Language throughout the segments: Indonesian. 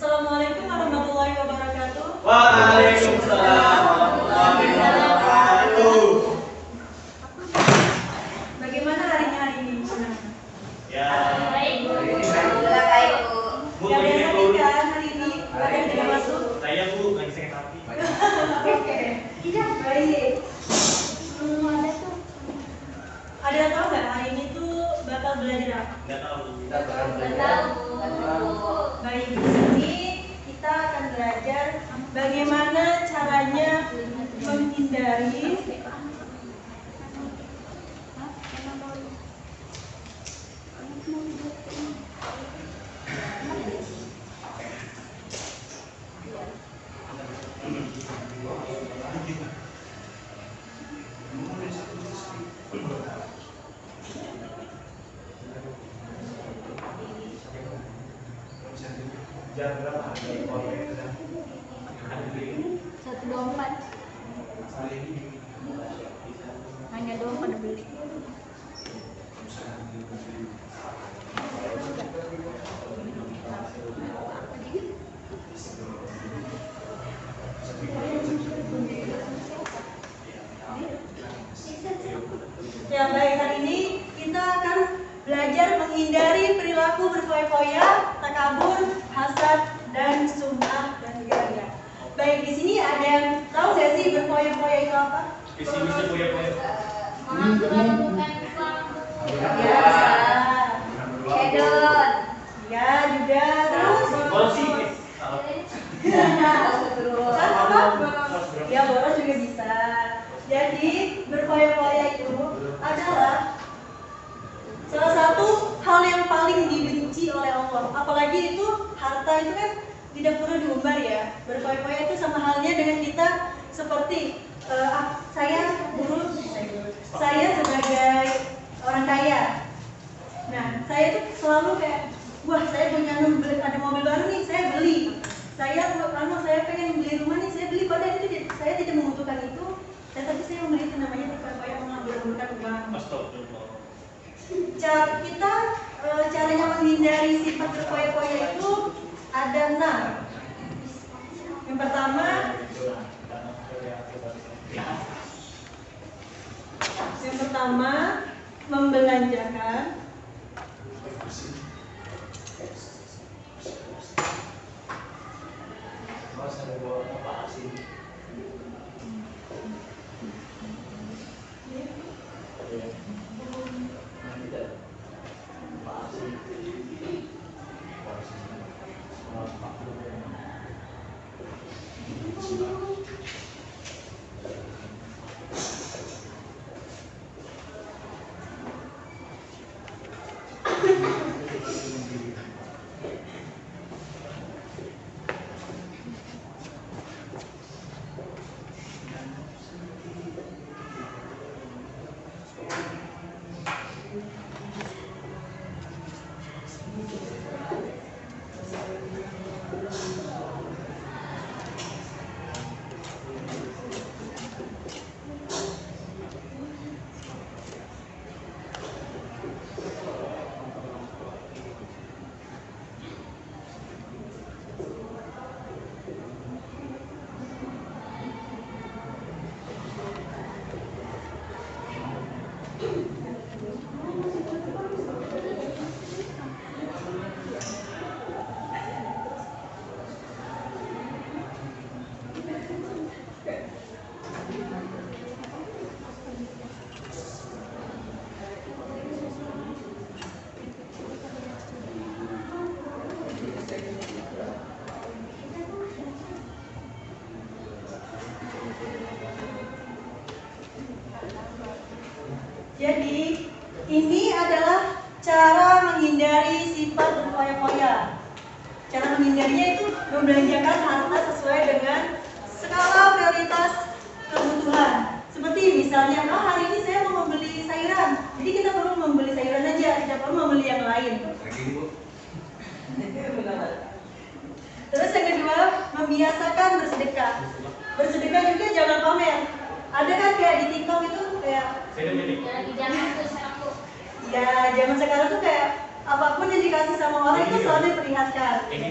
Assalamualaikum warahmatullahi wabarakatuh. Waalaikumsalam warahmatullahi wabarakatuh. Bagaimana hari ini? Ya, Baik, Bu. Alhamdulillah baik, Bu. Bu, Gak ada yang begini, Bu. sakit kan hari ini? Ada yang tidak masuk? Saya Bu lagi sakit hati. Oke. Tidak baik. Ada yang tahu nggak hari ini tuh bakal belajar apa? Nggak tahu. Nggak tahu. Baik, di sini kita akan belajar bagaimana caranya menghindari Jam berapa? 124. Hanya doang pada beli. Ya baik, hari ini kita akan belajar menghindari perilaku berfoya-foya, takabur, hasad, dan sum'ah dan juga riya. Baik, di sini ada yang tahu nggak sih berfoya-foya itu apa? Visi misi punya. Orang tua bukan Islam. Ya, Hedon. ya juga terus. Bosi. Kan apa? Ya boros juga bisa. Jadi berfoya-foya itu adalah salah satu hal yang paling dibenci oleh Allah. Apalagi itu harta itu kan tidak perlu diumbar ya. Berfoya-foya itu sama halnya dengan kita seperti saya sebagai orang kaya. Nah, saya tuh selalu kayak, wah saya punya ada mobil baru nih, saya beli. Saya pengen beli rumah nih, saya beli. Padahal itu saya tidak membutuhkan itu. Tapi saya membeli itu namanya berfoya-foya, mengambil-ambilkan uang. Astagfirullah. Caranya menghindari sifat berfoya-foya itu ada 6. Yang pertama membelanjakan. Jadi ini adalah cara menghindari sifat berfoya-foya. Cara menghindarinya itu membelanjakan harta sesuai dengan skala prioritas kebutuhan. Seperti misalnya, hari ini saya mau membeli sayuran, jadi kita perlu membeli sayuran aja, tidak perlu membeli yang lain. Terus yang kedua, membiasakan bersedekah. Bersedekah juga jangan pamer. Ada kan kayak di TikTok itu kayak Lagi jangan tuh sekarang tuh. ya zaman sekarang tuh kayak apapun yang dikasih sama orang itu selalu diperlihatkan. Ini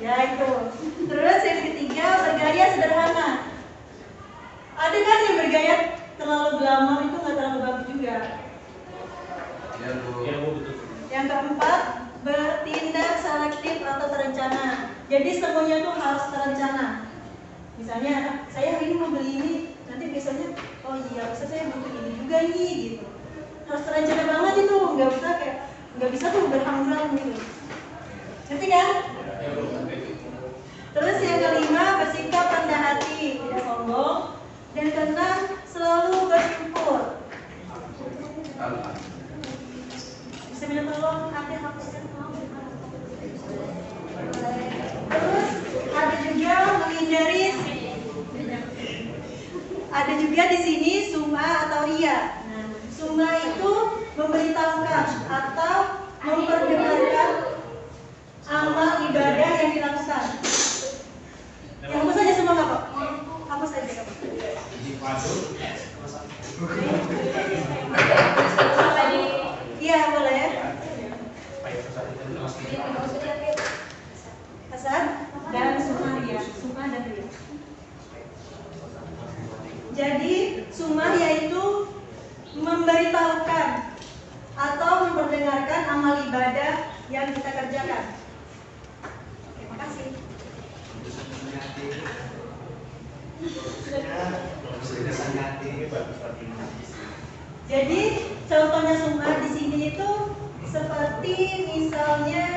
Ya. Ya itu. Terus yang ketiga bergaya sederhana. Ada kan yang bergaya terlalu glamor itu nggak terlalu bagus juga. Ya Bu, betul. Yang keempat bertindak selektif atau terencana. Jadi semuanya tuh harus terencana. Misalnya saya hari ini mau beli ini, nanti biasanya oh iya bisa saya butuh ini juga nih gitu. Harus terencana banget itu, nggak bisa tuh berhambang gitu. Ngerti kan? Terus yang kelima bersikap rendah hati, tidak sombong, dan keenam selalu bersyukur. Bisa minta tolong ada hapuskan Terus ada juga di sini sum'ah atau riya. Nah, sum'ah itu memberitahukan atau memperdengarkan amal ibadah yang dilakukan. Yang hapus saja semua nggak Pak? Hapus saja Pak. Iya boleh ya. Hasan dan sum'ah riya, sum'ah dan riya. Jadi sum'ah yaitu memberitahukan atau memperdengarkan amal ibadah yang kita kerjakan. Terima kasih. Jadi contohnya sum'ah di sini itu seperti misalnya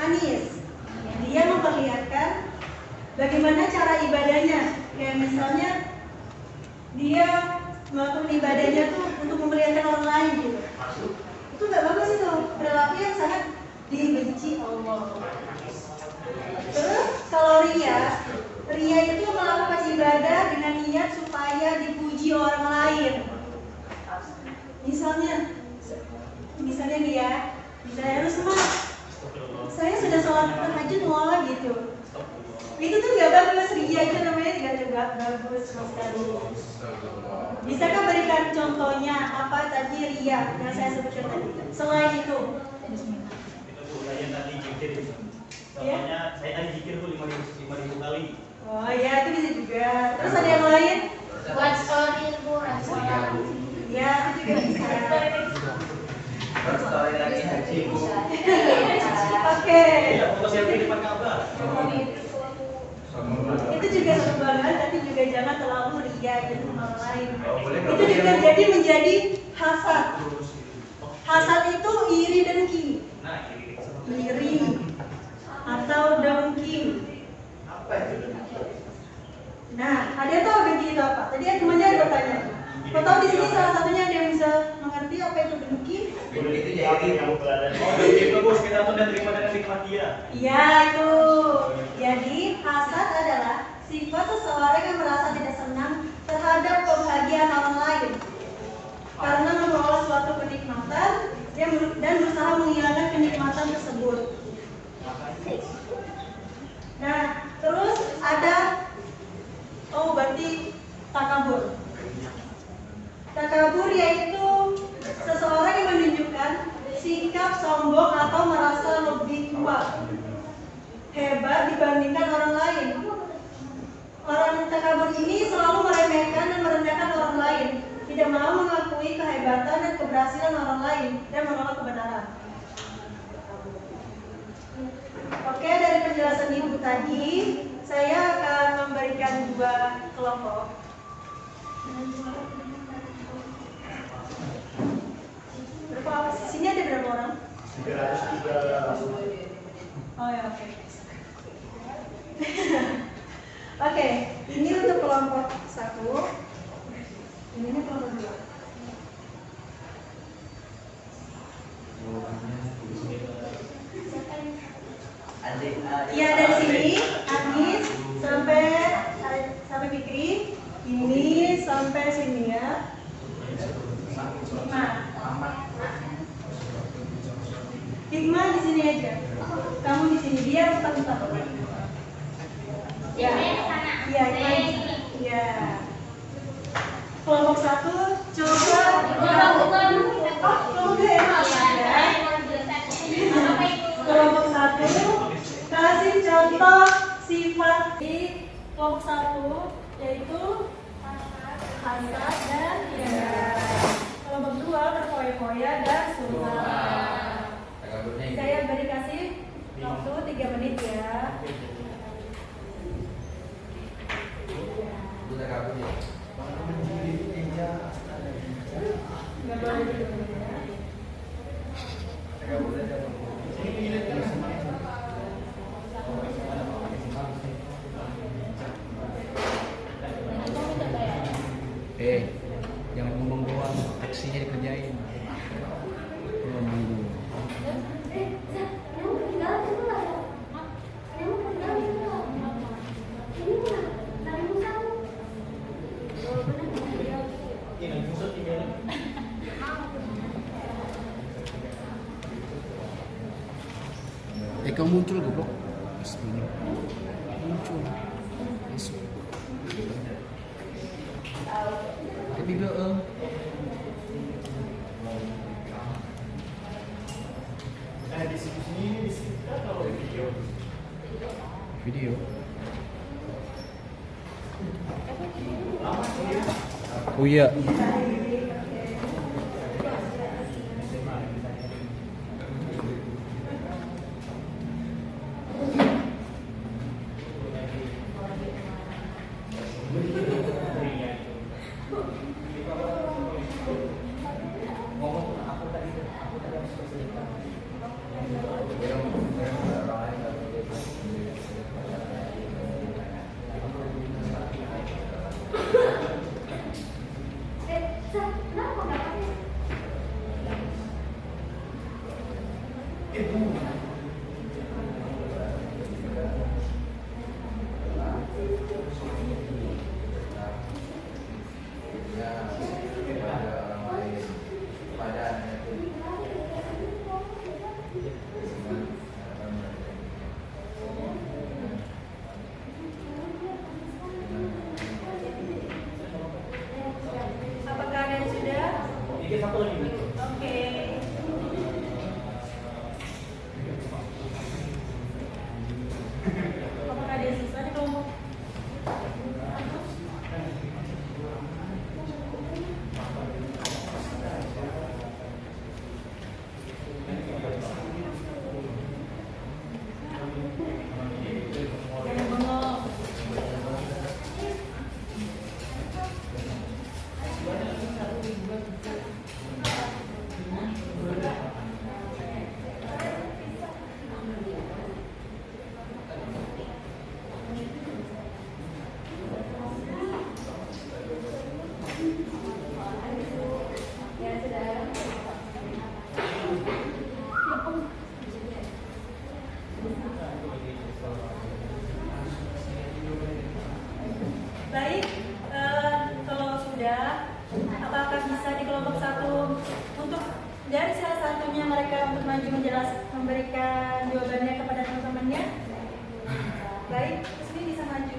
Anis, dia memperlihatkan bagaimana cara ibadahnya. Kayak misalnya dia melakukan ibadahnya tuh untuk memperlihatkan orang lain gitu. Itu nggak bagus itu, perilaku yang sangat dibenci Allah. Terus kalau riya itu melakukan ibadah dengan niat supaya dipuji orang lain. Misalnya dia, misalnya harus saya sudah sholat tahajud mau gitu. Itu tuh nggak bagus, riya itu namanya nggak bagus sama sekali. Bisakah berikan contohnya apa tadi riya yang saya sebutkan tadi? Selain itu. Saya tadi zikir. Contohnya saya tadi zikir tuh 5.000 kali. Oh iya itu bisa juga. Terus ada yang lain? Buat story liburan sekolah. Ya itu juga bisa. Story lagi haji Bu. Oke. Iya, foto selfie di depan Ka'bah. Itu juga seru banget, tapi juga jangan terlalu riya gitu sama orang lain. Boleh, Itu juga jadi menjadi hasad. Hasad itu iri dengki. Nah, ini. Iri atau dengki. Apa itu? Nah, ada yang tahu dengki itu apa? Tadi temannya ada bertanya. Kau tahu di sini salah satunya ada yang bisa mengerti apa itu dengki? Dulu itu jadi Yang berada. Oh, itu Gus, kita tuh dan terima dengan nikmat dia. Iya itu. Jadi hasad adalah sifat seseorang yang merasa tidak senang terhadap kebahagiaan orang lain karena memperoleh suatu kenikmatan dan berusaha menghilangkan kenikmatan tersebut. Nah, terus ada berarti takabur. Takabur yaitu seseorang yang menunjukkan sikap sombong atau merasa lebih kuat, hebat dibandingkan orang lain. Orang takabur ini selalu meremehkan dan merendahkan orang lain, tidak mau mengakui kehebatan dan keberhasilan orang lain dan menolak kebenaran. Oke, dari penjelasan ibu tadi, saya akan memberikan 2 kelompok. Berapa? Sini ada berapa orang? 303. Oh ya, oke. Oke, ini untuk kelompok 1. Ini kelompok 2. Iya dari sini, Anis sampai Fikri, ini sampai sini ya. Hikmah di sini aja. Kamu di sini, dia empat. Ya. Iya, iya. Kelompok 1 coba. Kelompok 2 enak ya. Kelompok 1 kasih kelompok 1 yaitu hasad dan tiara. Kelompok 2 berfoya-foya dan sunnah. Saya beri kasih waktu 3 menit ya. Jangan ngomong doang, aksinya dikerjain. Ngomong dulu. Kau muncul goblok. Muncul. Masuk. Tapi Di sini di sini kalau video. Oh iya. Apakah ada yang sudah? satu lagi. Oke. Apakah ada yang susah di kelompok? Jangan bengong. Ya sudah. Baik, kalau sudah, apakah bisa di kelompok 1 untuk dari salah satunya mereka untuk maju memberikan jawabannya kepada teman-temannya? Baik, kesini bisa maju.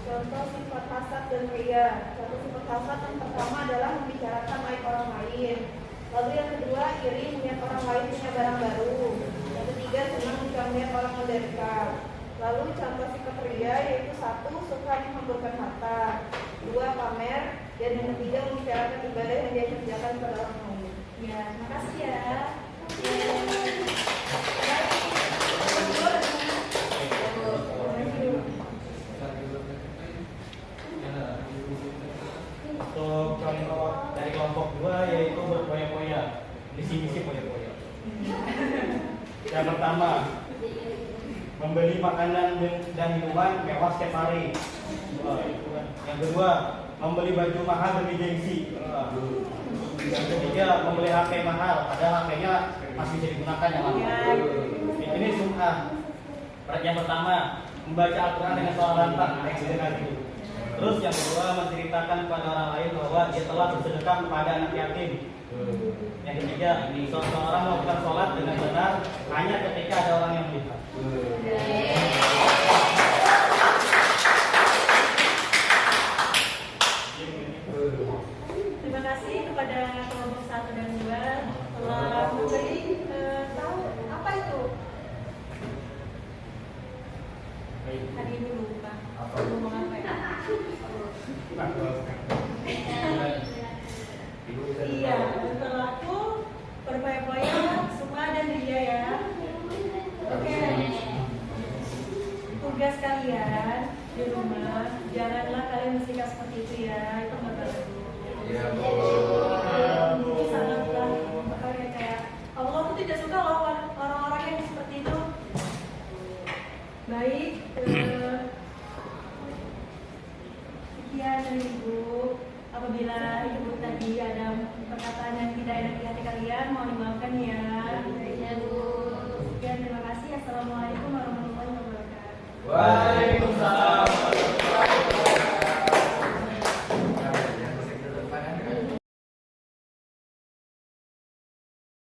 Contoh sifat hasad dan ria. Satu sifat hasad yang pertama adalah membicarakan aib orang lain. Lalu yang kedua, iri melihat orang lain punya barang baru. Yang ketiga, senang jika melihat orang menderita. Lalu contoh sifat ria yaitu 1, suka menghemburkan harta. 2, pamer. Dan yang ketiga, membicarakan ibadah yang dia kerjakan pada orang lain. Ya, makasih ya. Untuk contoh dari kelompok 2 yaitu berpoya-poya. Misi-misi poya-poya. Yang pertama, membeli makanan dan minuman mewah setiap hari. Yang kedua, membeli baju mahal demi gengsi. Yang ketiga, membeli HP mahal, padahal HP-nya masih bisa digunakan yang lama. Ini sum'ah. Yang pertama, membaca Al-Quran dengan suara lantang, Terus yang kedua, menceritakan kepada orang lain bahwa dia telah bersedekah kepada anak yatim. Yang ketiga, seseorang melakukan sholat dengan benar hanya ketika ada orang yang melihat. Terima kasih kepada kelompok 1 dan 2 telah memberi tahu apa itu Tadi ini lupa. Apa? Ngomong apa ya? Iya, berlaku berpoya-poya Sukma dan Ria ya. Oke. Tugas kalian di rumah, janganlah kalian bersikap seperti itu ya. Itu nggak bagus. Iya, Itu sangatlah kayak Allah tuh tidak suka loh orang-orang yang seperti itu. Baik. Sekian dari Ibu. Apabila Ibu tadi ada perkataan yang tidak enak di hati kalian, mohon dimaafkan ya. Ya, Bu. Sekian, terima kasih. Assalamualaikum warahmatullahi wabarakatuh. Waalaikumsalam.